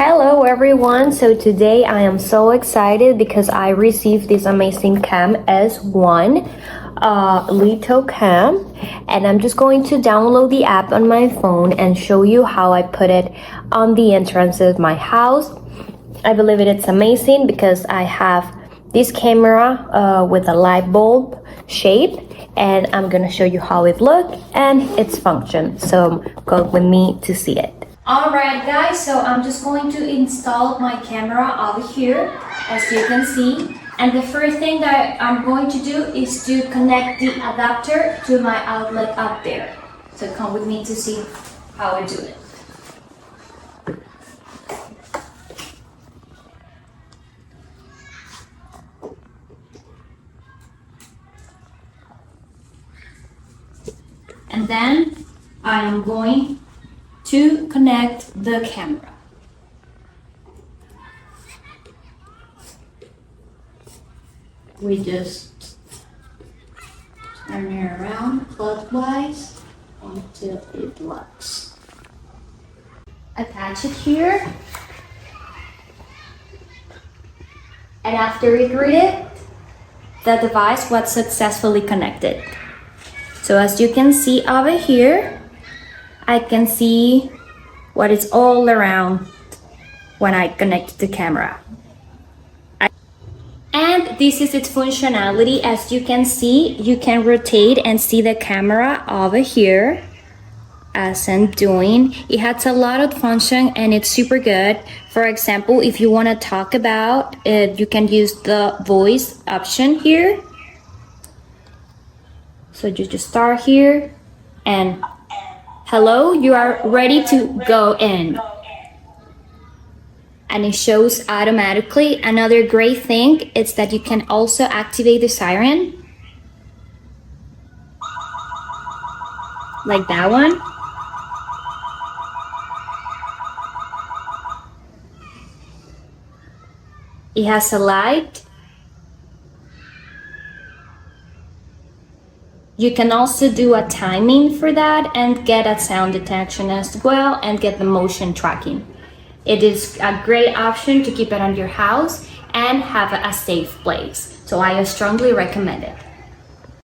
Hello everyone, so today I am so excited because I received this amazing Cam S1 Litokam, and I'm just going to download the app on my phone and show you how I put it on the entrance of my house. I believe it's amazing because I have this camera with a light bulb shape, and I'm gonna show you how it looks and its function, so go with me to see it. Alright guys, so I'm just going to install my camera over here, as you can see. And the first thing that I'm going to do is to connect the adapter to my outlet up there. So come with me to see how I do it. And then I am going to connect the camera. We just turn it around clockwise until it locks. Attach it here. And after it read it, the device was successfully connected. So as you can see over here, I can see what is all around when I connect the camera. And this is its functionality. As you can see, you can rotate and see the camera over here as I'm doing. It has a lot of function and it's super good. For example, if you want to talk about it, you can use the voice option here. So you just start here and hello, you are ready to go in. And it shows automatically. Another great thing is that you can also activate the siren. Like that one. It has a light. You can also do a timing for that and get a sound detection as well and get the motion tracking. It is a great option to keep it on your house and have a safe place. So I strongly recommend it.